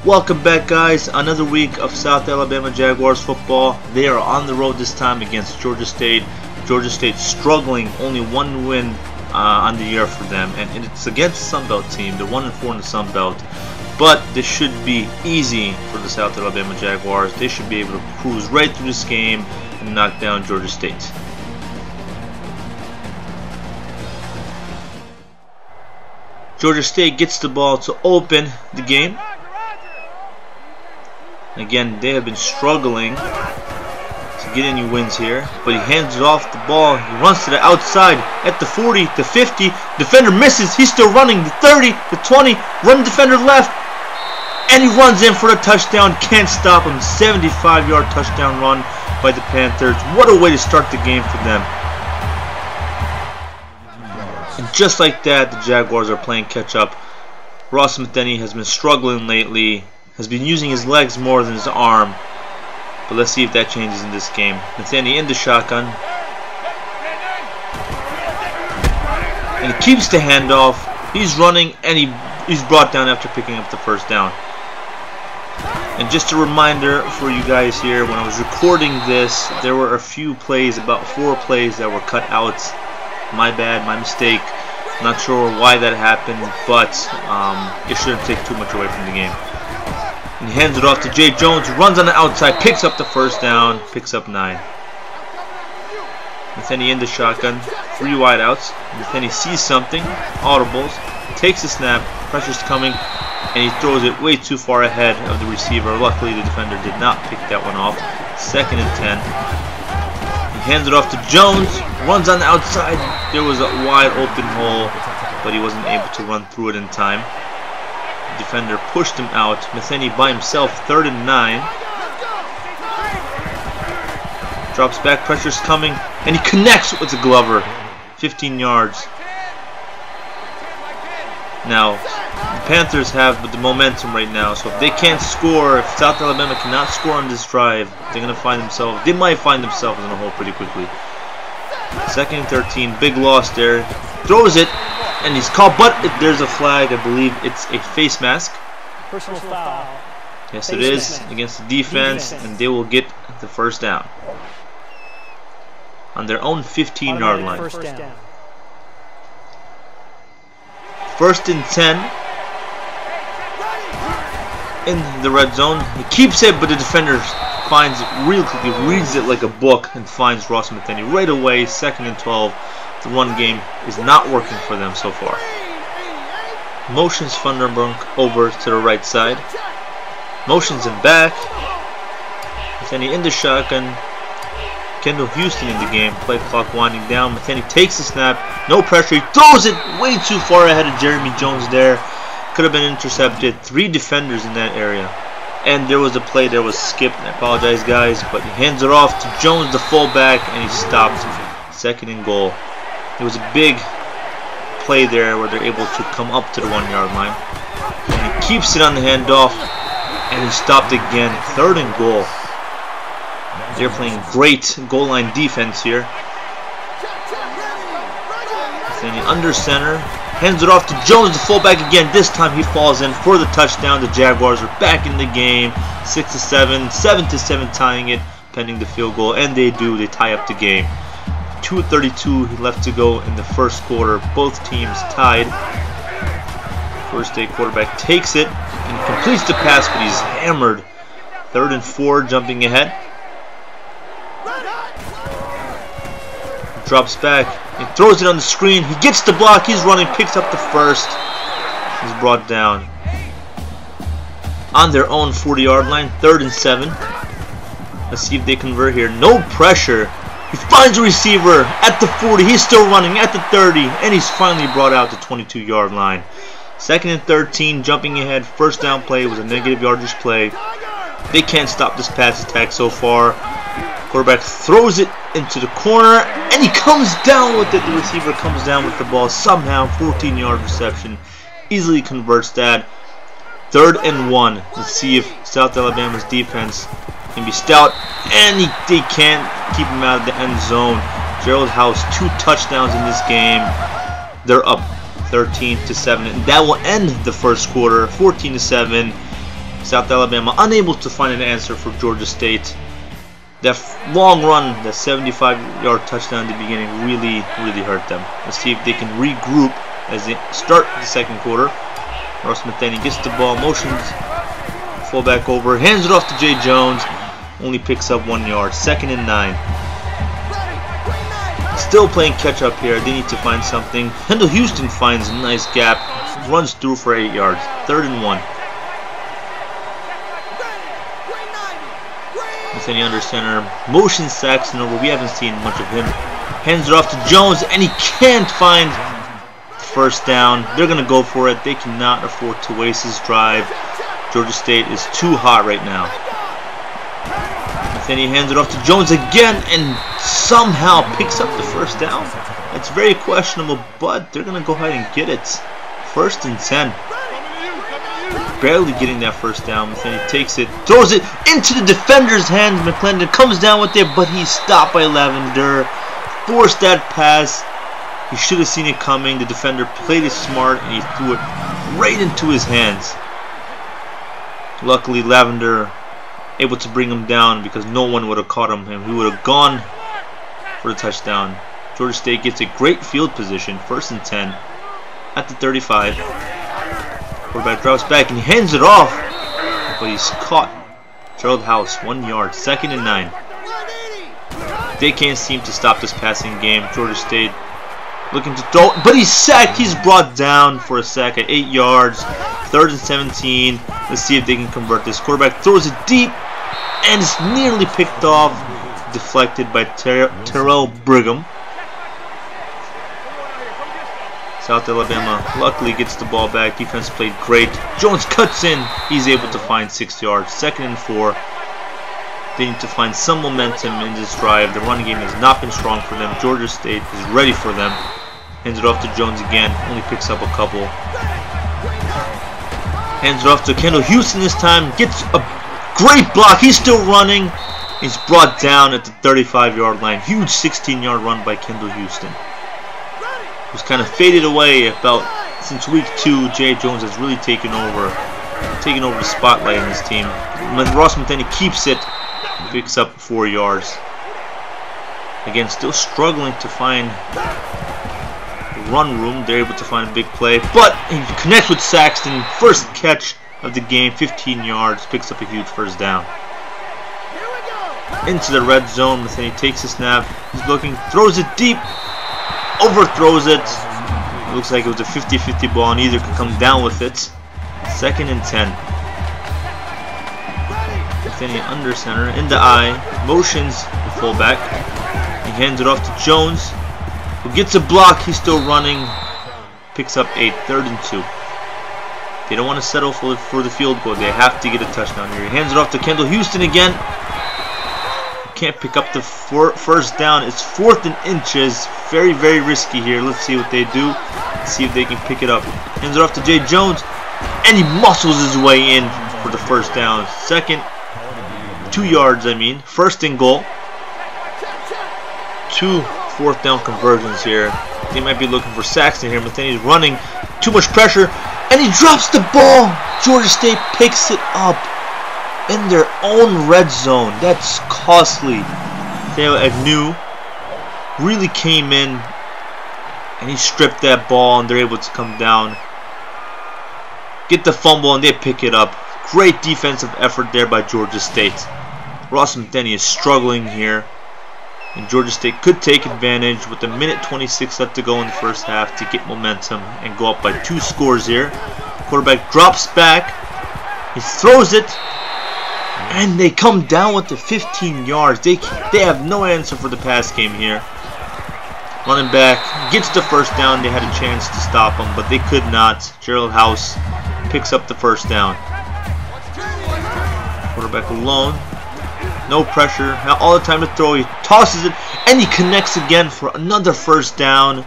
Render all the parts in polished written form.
Welcome back, guys. Another week of South Alabama Jaguars football. They are on the road this time against Georgia State. Georgia State struggling, only one win on the year for them, and it's against the Sun Belt team. They're 1-4 in the Sun Belt, but this should be easy for the South Alabama Jaguars. They should be able to cruise right through this game and knock down Georgia State. Georgia State gets the ball to open the game. Again, they have been struggling to get any wins here, but he hands it off the ball. He runs to the outside at the 40, the 50. Defender misses. He's still running. The 30, the 20. Run defender left, and he runs in for the touchdown. Can't stop him. 75-yard touchdown run by the Panthers. What a way to start the game for them. And just like that, the Jaguars are playing catch up. Ross Matheny has been struggling lately. Has been using his legs more than his arm. But let's see if that changes in this game. Matheny in the shotgun. And he keeps the handoff. He's running and he's brought down after picking up the first down. And just a reminder for you guys here, when I was recording this, there were a few plays, about 4 plays that were cut out. My bad, my mistake. Not sure why that happened, but it shouldn't take too much away from the game. And he hands it off to Jay Jones, runs on the outside, picks up the first down, picks up 9. Matheny in the shotgun, 3 wideouts. Matheny sees something, audibles, takes the snap, pressure's coming, and he throws it way too far ahead of the receiver. Luckily, the defender did not pick that one off. 2nd and 10. He hands it off to Jones, runs on the outside. There was a wide open hole, but he wasn't able to run through it in time. Defender pushed him out. Matheny by himself, 3rd and 9. Drops back, pressure's coming, and he connects with the Glover. 15 yards. Now, the Panthers have the momentum right now, so if they can't score, if South Alabama cannot score on this drive, they're going to find themselves, they might find themselves in a hole pretty quickly. 2nd and 13, big loss there. Throws it, and he's caught, but there's a flag. I believe it's a face mask. Personal foul. Yes, it is against the defense, and they will get the first down on their own 15-yard line. First down. 1st and 10 in the red zone. He keeps it, but the defender finds it real quickly, reads it like a book, and finds Ross Matheny right away. 2nd and 12. The run game is not working for them so far. Motions Thunderbrunk over to the right side. Motions him back. Matheny in the shotgun. Kendall Houston in the game. Play clock winding down. Matheny takes the snap. No pressure. He throws it way too far ahead of Jeremy Jones there. Could have been intercepted. 3 defenders in that area. And there was a play that was skipped. I apologize, guys. But he hands it off to Jones, the fullback, and he stopped. 2nd and goal. It was a big play there where they're able to come up to the 1-yard line. And he keeps it on the handoff, and he stopped again. 3rd and goal. They're playing great goal line defense here. Matheny under center, hands it off to Jones, the fullback again. This time he falls in for the touchdown. The Jaguars are back in the game. 6-7, 7-7 tying it, pending the field goal, and they do. They tie up the game. 2:32 left to go in the first quarter. Both teams tied. First State quarterback takes it and completes the pass, but he's hammered. 3rd and 4, jumping ahead. Drops back and throws it on the screen. He gets the block. He's running, picks up the first. He's brought down on their own 40-yard line. 3rd and 7. Let's see if they convert here. No pressure. He finds a receiver at the 40. He's still running at the 30. And he's finally brought out the 22-yard line. 2nd and 13, jumping ahead. First down play was a negative yardage play. They can't stop this pass attack so far. Quarterback throws it into the corner. And he comes down with it. The receiver comes down with the ball somehow. 14-yard reception. Easily converts that. 3rd and 1. Let's see if South Alabama's defense can be stout, and they can't keep him out of the end zone. Gerald House, 2 touchdowns in this game. They're up 13-7, and that will end the first quarter. 14-7. South Alabama unable to find an answer for Georgia State. That long run, that 75-yard touchdown at the beginning really hurt them. Let's see if they can regroup as they start the second quarter. Ross Metheny gets the ball, motions, fullback over, hands it off to Jay Jones, only picks up 1 yard. 2nd and 9. Still playing catch up here. They need to find something. Kendall Houston finds a nice gap, runs through for 8 yards. 3rd and 1. Metheny under center, motion Saxon over. We haven't seen much of him. Hands it off to Jones, and he can't find first down. They're going to go for it. They cannot afford to waste his drive. Georgia State is too hot right now. Metheny hands it off to Jones again and somehow picks up the first down. It's very questionable, but they're going to go ahead and get it. 1st and 10. Barely getting that first down. Metheny takes it, throws it into the defender's hands. McClendon comes down with it, but he's stopped by Lavender. Forced that pass. He should have seen it coming. The defender played it smart and he threw it right into his hands. Luckily, Lavender able to bring him down because no one would have caught him. He would have gone for the touchdown. Georgia State gets a great field position. 1st and 10 at the 35. Quarterback drops back and he hands it off, but he's caught. Gerald House, 1 yard. 2nd and 9. They can't seem to stop this passing game. Georgia State looking to throw, but he's sacked. He's brought down for a sack at 8 yards. 3rd and 17. Let's see if they can convert this. Quarterback throws it deep, and it's nearly picked off. Deflected by Terrell Brigham. South Alabama luckily gets the ball back. Defense played great. Jones cuts in. He's able to find 6 yards. 2nd and 4. They need to find some momentum in this drive. The run game has not been strong for them. Georgia State is ready for them. Hands it off to Jones again. Only picks up a couple. Hands it off to Kendall Houston this time. Gets a great block. He's still running. He's brought down at the 35-yard line. Huge 16-yard run by Kendall Houston. Who's kind of faded away about since week 2. Jay Jones has really taken over the spotlight in his team. Ross Metheny keeps it. Picks up 4 yards. Again, still struggling to find run room. They're able to find a big play, but he connects with Saxton. First catch of the game, 15 yards. Picks up a huge first down. Into the red zone. Metheny takes a snap. He's looking, throws it deep, overthrows it. It looks like it was a 50-50 ball, and either could come down with it. 2nd and 10. Metheny under center, in the eye, motions the fullback. He hands it off to Jones, who gets a block. He's still running. Picks up 8. 3rd and 2. They don't want to settle for the field goal. They have to get a touchdown here. He hands it off to Kendall Houston again. Can't pick up the first down. It's 4th and inches. Very risky here. Let's see what they do. Let's see if they can pick it up. Hands it off to Jay Jones, and he muscles his way in for the first down. 2 yards, 1st and goal. 2 4th down conversions here. They might be looking for Saxton here. Metheny's running. Too much pressure, and he drops the ball. Georgia State picks it up in their own red zone. That's costly. Taylor Agnew really came in, and he stripped that ball, and they're able to come down, get the fumble, and they pick it up. Great defensive effort there by Georgia State. Ross Metheny is struggling here, and Georgia State could take advantage with a minute 26 left to go in the first half to get momentum and go up by 2 scores here. Quarterback drops back. He throws it, and they come down with the 15 yards. They have no answer for the pass game here. Running back gets the first down. They had a chance to stop him, but they could not. Gerald House picks up the first down. Quarterback alone. No pressure. Now all the time to throw. He tosses it, and he connects again for another first down.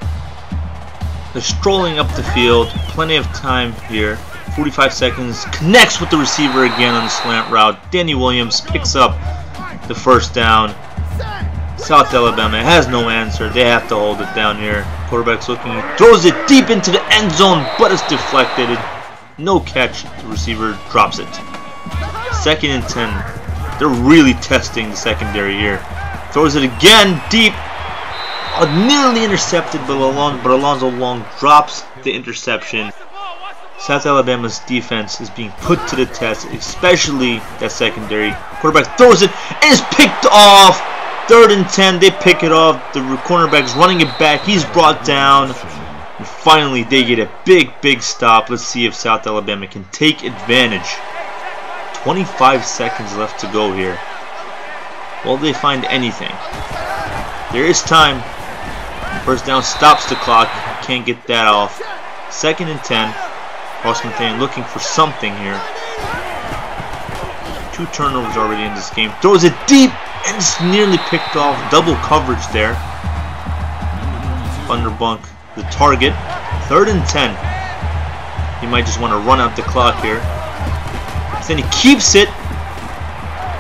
They're strolling up the field. Plenty of time here. 45 seconds. Connects with the receiver again on the slant route. Danny Williams picks up the first down. South Alabama has no answer. They have to hold it down here. Quarterback's looking. Throws it deep into the end zone, but it's deflected. No catch. The receiver drops it. 2nd and 10. They're really testing the secondary here. Throws it again deep. Nearly intercepted, but Alonzo Long drops the interception. South Alabama's defense is being put to the test, especially that secondary. Quarterback throws it and is picked off. 3rd and 10, they pick it off. The cornerback's running it back. He's brought down. And finally, they get a big stop. Let's see if South Alabama can take advantage. 25 seconds left to go here. Will they find anything? There is time. First down stops the clock. Can't get that off. 2nd and 10. Ross Matheny looking for something here. 2 turnovers already in this game. Throws it deep and it's nearly picked off. Double coverage there. Thunderbunk the target. 3rd and 10. He might just want to run out the clock here. Then he keeps it.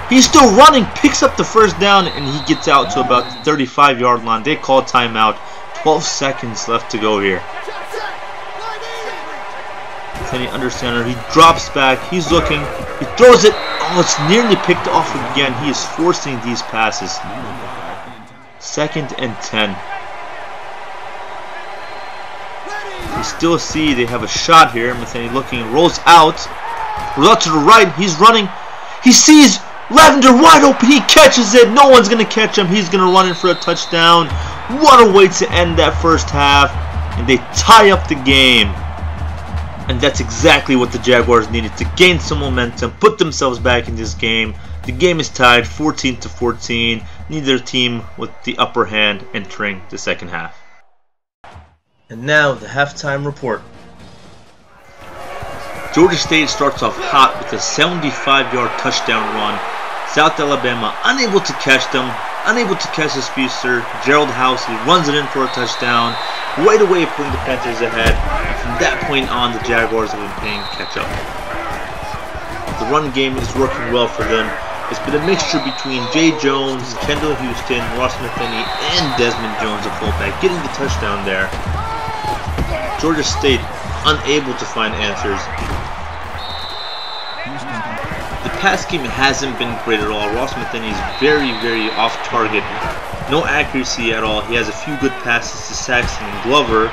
He's still running, picks up the first down, and he gets out to about the 35-yard line. They call timeout. 12 seconds left to go here. Then he under center. He drops back. He's looking. He throws it. Oh, it's nearly picked off again. He is forcing these passes. 2nd and 10. You still see they have a shot here. Matheny looking, rolls out to the right. He's running. He sees Lavender wide open. He catches it. No one's going to catch him. He's going to run in for a touchdown. What a way to end that first half. And they tie up the game. And that's exactly what the Jaguars needed to gain some momentum, put themselves back in this game. The game is tied 14-14. Neither team with the upper hand entering the second half. And now the halftime report. Georgia State starts off hot with a 75-yard touchdown run. South Alabama unable to catch them, unable to catch the speedster. Gerald House, he runs it in for a touchdown, right away putting the Panthers ahead. And from that point on, the Jaguars have been playing catch up. The run game is working well for them. It's been a mixture between Jay Jones, Kendall Houston, Ross Matheny, and Desmond Jones, a fullback, getting the touchdown there. Georgia State unable to find answers. The pass game hasn't been great at all. Ross Matheny is very off target. No accuracy at all. He has a few good passes to Saxon and Glover,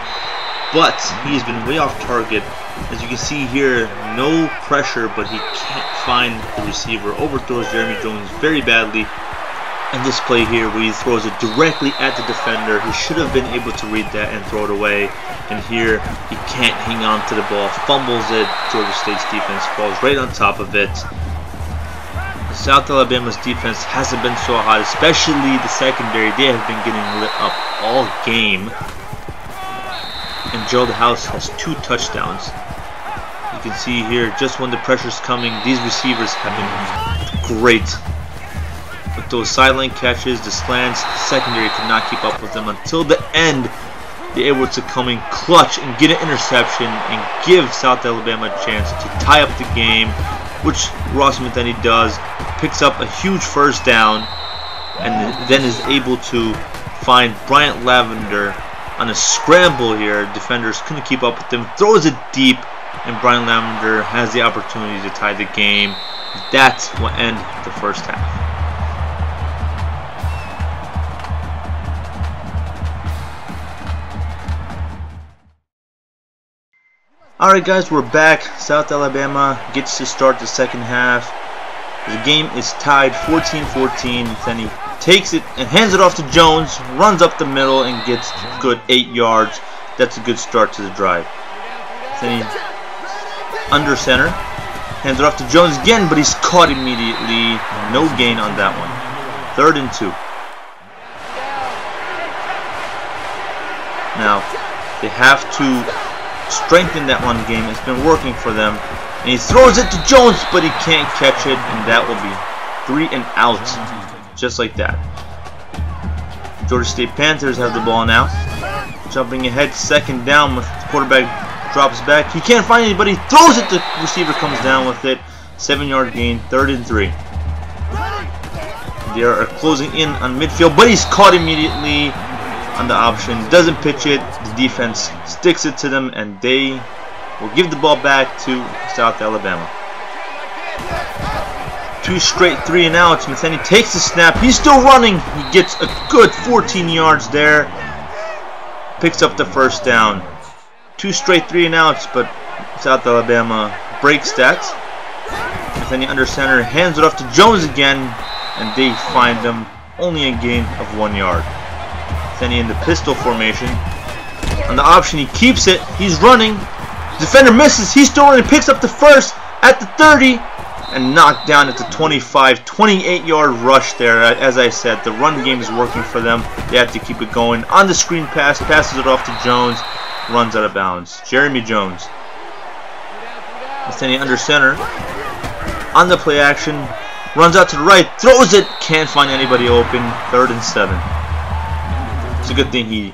but he's been way off target. As you can see here, no pressure, but he can't find the receiver. Overthrows Jeremy Jones very badly. And this play here where he throws it directly at the defender. He should have been able to read that and throw it away. And here, he can't hang on to the ball. Fumbles it. Georgia State's defense falls right on top of it. South Alabama's defense hasn't been so hot, especially the secondary. They have been getting lit up all game. And Gerald House has 2 touchdowns. You can see here, just when the pressure's coming, these receivers have been great. With those sideline catches, the slants, the secondary could not keep up with them until the end. They're able to come in clutch and get an interception and give South Alabama a chance to tie up the game, which Ross Matheny does. Picks up a huge first down and then is able to find Bryant Lavender on a scramble here. Defenders couldn't keep up with him. Throws it deep, and Bryant Lavender has the opportunity to tie the game. That will end the first half. Alright guys, we're back. South Alabama gets to start the second half. The game is tied 14-14. Then he takes it and hands it off to Jones, runs up the middle and gets good 8 yards. That's a good start to the drive. Then he under center, hands it off to Jones again, but he's caught immediately. No gain on that one. 3rd and 2. Now they have to strengthen that run game. It's been working for them. And he throws it to Jones, but he can't catch it, and that will be 3 and out. Just like that. Georgia State Panthers have the ball now. Jumping ahead, 2nd down with the quarterback drops back. He can't find anybody. Throws it. The receiver comes down with it. 7-yard gain, 3rd and 3. They are closing in on midfield, but he's caught immediately on the option. Doesn't pitch it. The defense sticks it to them, and they will give the ball back to South Alabama. 2 straight 3 and outs. Metheny takes the snap. He's still running. He gets a good 14 yards there. Picks up the first down. 2 straight 3 and outs, but South Alabama breaks that. Metheny under center, hands it off to Jones again, and they find him only a gain of 1 yard. Metheny in the pistol formation. On the option, he keeps it. He's running. Defender misses. He's still running. Picks up the first at the 30 and knocked down at the 25. 28-yard rush there. As I said, the run game is working for them. They have to keep it going. On the screen pass, passes it off to Jones. Runs out of bounds. Jeremy Jones. Metheny under center. On the play action. Runs out to the right. Throws it. Can't find anybody open. 3rd and 7. It's a good thing he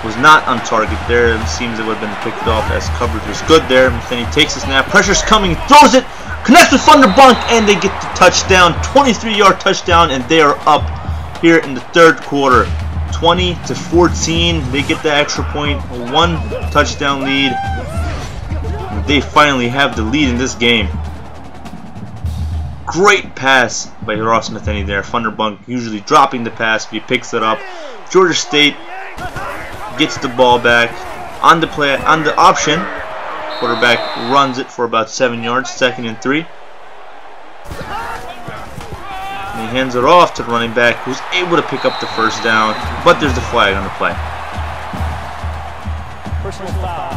was not on target there. It seems it would have been picked off as coverage was good there. Metheny takes the snap. Pressure's coming. Throws it. Connects with Thunderbunk, and they get the touchdown. 23-yard touchdown, and they are up here in the 3rd quarter. 20-14. They get the extra point. A 1 touchdown lead. They finally have the lead in this game. Great pass by Ross Metheny there. Thunderbunk usually dropping the pass, but he picks it up. Georgia State gets the ball back on the play, on the option. Quarterback runs it for about 7 yards. 2nd and 3. And he hands it off to the running back, who's able to pick up the first down, but there's the flag on the play. Personal foul.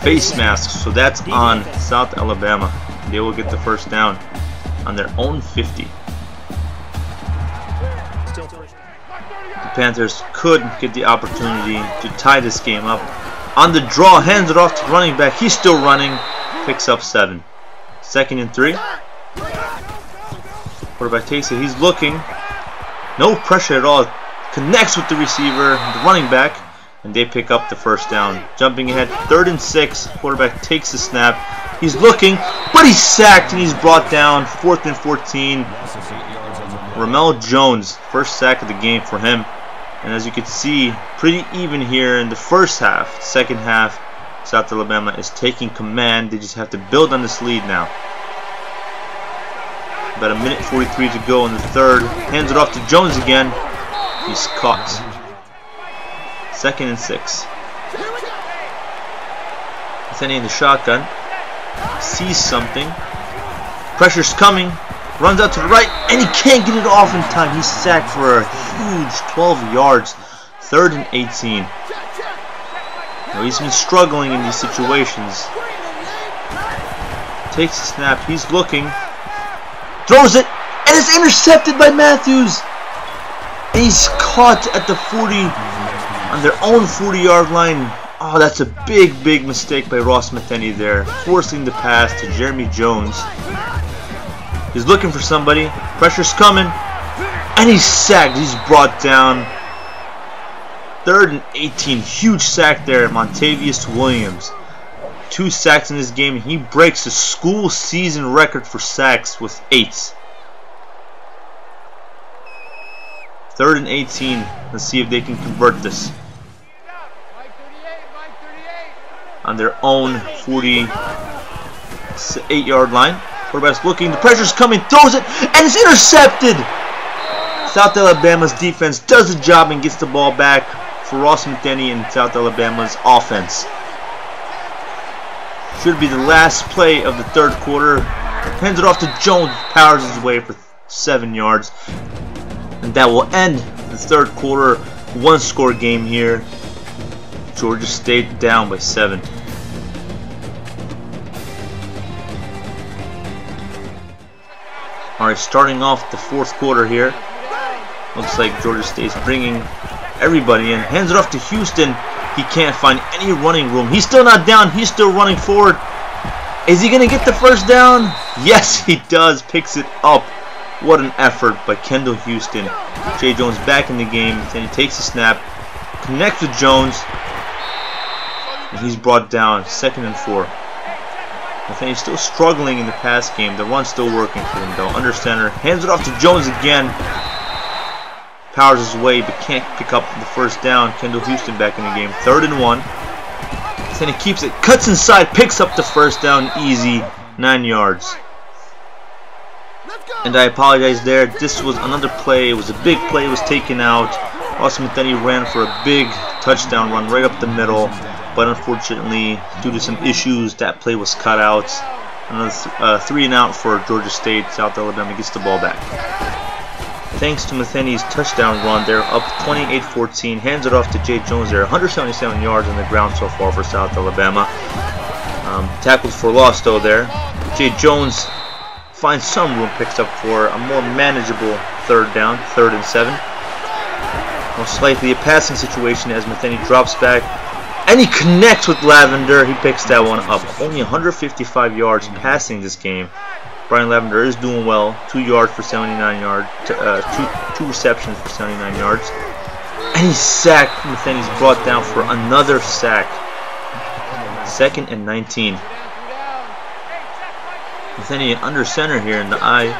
Face masks, so that's on South Alabama. They will get the first down on their own 50. The Panthers could get the opportunity to tie this game up. On the draw, hands it off to the running back. He's still running. Picks up 7. 2nd and 3. Quarterback takes it. He's looking. No pressure at all. Connects with the receiver, the running back, and they pick up the first down. Jumping ahead, 3rd and 6. Quarterback takes the snap. He's looking, but he's sacked and he's brought down. 4th and 14. Ramel Jones, first sack of the game for him. And as you can see, pretty even here in the first half. Second half, South Alabama is taking command. They just have to build on this lead now. About 1:43 to go in the 3rd. Hands it off to Jones again. He's caught. 2nd and 6. Metheny in the shotgun. Sees something. Pressure's coming. Runs out to the right, and he can't get it off in time. He's sacked for a huge 12 yards. 3rd and 18. Now he's been struggling in these situations. Takes the snap. He's looking. Throws it, and it's intercepted by Matthews. And he's caught at the 40, on their own 40-yard line. Oh, that's a big, big mistake by Ross Metheny there, forcing the pass to Jeremy Jones. He's looking for somebody. Pressure's coming. And he's sacked. He's brought down. 3rd and 18. Huge sack there. Montavious Williams. 2 sacks in this game. He breaks the school season record for sacks with 8. 3rd and 18. Let's see if they can convert this. On their own 48-yard line. Quarterback's looking, the pressure's coming, throws it, and it's intercepted! South Alabama's defense does the job and gets the ball back for Ross Metheny and South Alabama's offense. Should be the last play of the 3rd quarter. Hands it off to Jones, powers his way for 7 yards. And that will end the 3rd quarter. 1-score game here. Georgia State down by 7. Alright, starting off the 4th quarter here. Looks like Georgia State's bringing everybody in. Hands it off to Houston. He can't find any running room. He's still not down. He's still running forward. Is he going to get the first down? Yes, he does. Picks it up. What an effort by Kendall Houston. Jay Jones back in the game. Then he takes the snap. Connects with Jones. And he's brought down. 2nd and 4. He's still struggling in the pass game. The run's still working for him though. Under center. Hands it off to Jones again. Powers his way but can't pick up the first down. Kendall Houston back in the game. 3rd and 1. Then he keeps it. Cuts inside. Picks up the first down. Easy. 9 yards. And I apologize there. This was another play. It was a big play. It was taken out. Ross-Metheny ran for a big touchdown run right up the middle. But unfortunately, due to some issues, that play was cut out. Another 3 and out for Georgia State. South Alabama gets the ball back. Thanks to Metheny's touchdown run, they're up 28-14. Hands it off to Jay Jones there. 177 yards on the ground so far for South Alabama. Tackled for loss though there. Jay Jones finds some room, picks up for a more manageable 3rd down, 3rd and 7. Most likely a passing situation as Metheny drops back. And he connects with Lavender. He picks that one up. Only 155 yards passing this game. Brian Lavender is doing well. 2 yards for 79 yards. Two receptions for 79 yards. And he's sacked. Metheny's brought down for another sack. 2nd and 19. Metheny under center here in the eye.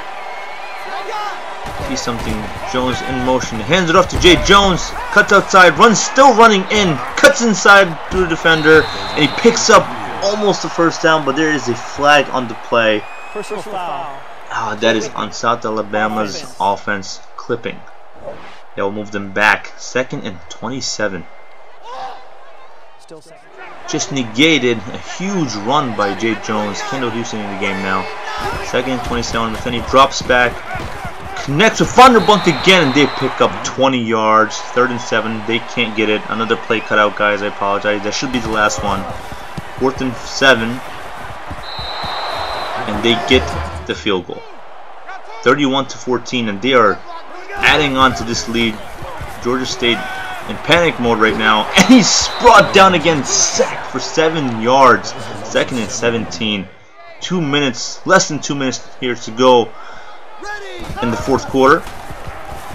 See something. Jones in motion. Hands it off to Jay Jones. Cuts outside. Runs, still running in. Cuts inside through the defender. And he picks up almost the 1st down. But there is a flag on the play. Personal foul. That is on South Alabama's offense clipping. That will move them back. 2nd and 27. Still second. Just negated a huge run by Jay Jones. Kendall Houston in the game now. 2nd and 27. Metheny drops back. Connects with Vanderbunt again, and they pick up 20 yards. 3rd and 7. They can't get it. Another play cut out, guys. I apologize. That should be the last one. 4th and 7. And they get the field goal. 31-14, and they are adding on to this lead. Georgia State in panic mode right now, and he's brought down again, sacked for 7 yards. 2nd and 17. 2 minutes, less than 2 minutes here to go in the 4th quarter.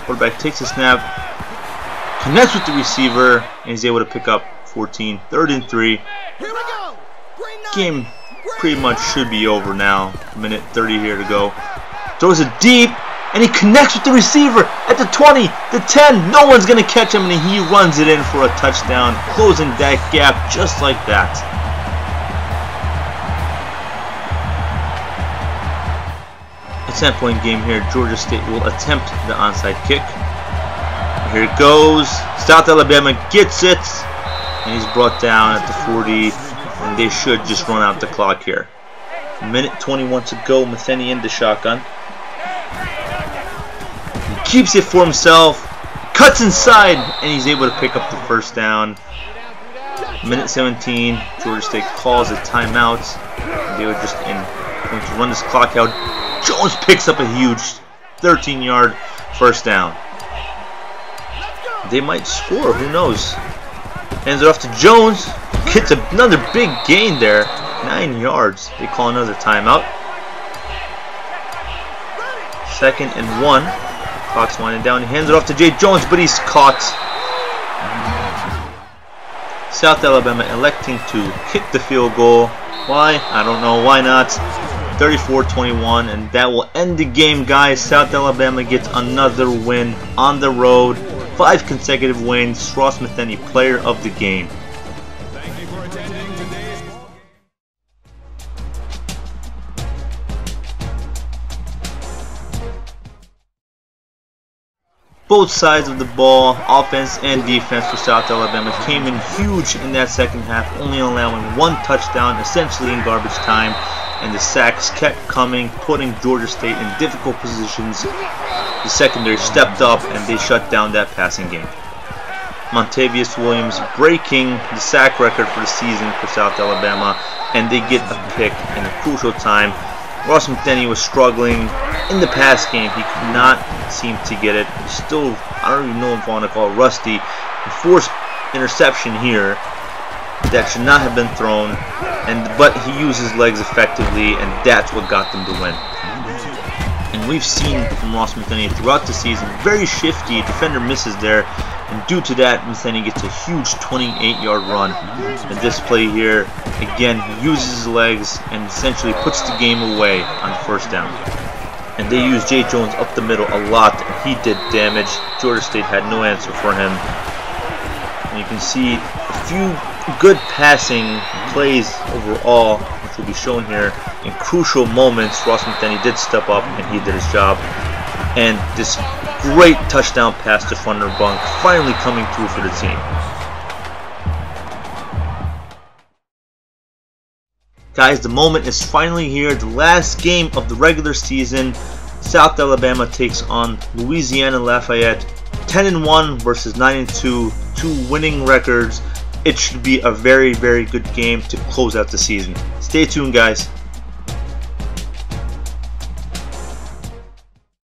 Quarterback takes a snap, connects with the receiver, and he's able to pick up 14. 3rd and 3. Game pretty much should be over now. 1:30 here to go. Throws it deep, and he connects with the receiver at the 20, the 10. No one's going to catch him, and he runs it in for a touchdown, closing that gap just like that. A 10-point game here. Georgia State will attempt the onside kick. Here it goes. South Alabama gets it, and he's brought down at the 40, and they should just run out the clock here. 1:21 to go. Metheny in the shotgun. He keeps it for himself, cuts inside, and he's able to pick up the 1st down. 1:17. Georgia State calls a timeout. They were just going to run this clock out. Jones picks up a huge 13-yard 1st down. They might score, who knows? Hands it off to Jones. Gets another big gain there. 9 yards. They call another timeout. 2nd and 1. Clock's winding down. He hands it off to Jay Jones, but he's caught. South Alabama electing to kick the field goal. Why? I don't know. Why not? 34-21, and that will end the game, guys. South Alabama gets another win on the road. 5 consecutive wins. Ross-Metheny, player of the game. Thank you for attending today's ball game. Both sides of the ball, offense and defense for South Alabama, came in huge in that 2nd half, only allowing 1 touchdown, essentially in garbage time. And the sacks kept coming, putting Georgia State in difficult positions. The secondary stepped up, and they shut down that passing game. Montavious Williams breaking the sack record for the season for South Alabama, and they get a pick in a crucial time. Ross-Metheny was struggling in the pass game. He could not seem to get it. Still, I don't even know if I want to call it rusty. A forced interception here that should not have been thrown, but he used his legs effectively, and that's what got them to win. And we've seen from Ross-Metheny throughout the season, very shifty. Defender misses there, and due to that, Metheny gets a huge 28-yard run. And this play here, again, he uses his legs and essentially puts the game away on 1st down. And they used Jay Jones up the middle a lot, and he did damage. Georgia State had no answer for him. And you can see a few good passing plays overall. which will be shown here. In crucial moments, Ross McElhenney did step up and he did his job. And this great touchdown pass to Funderburk finally coming through for the team. Guys, the moment is finally here. The last game of the regular season. South Alabama takes on Louisiana Lafayette. 10-1 versus 9-2. 2 winning records. It should be a very, very good game to close out the season. Stay tuned, guys.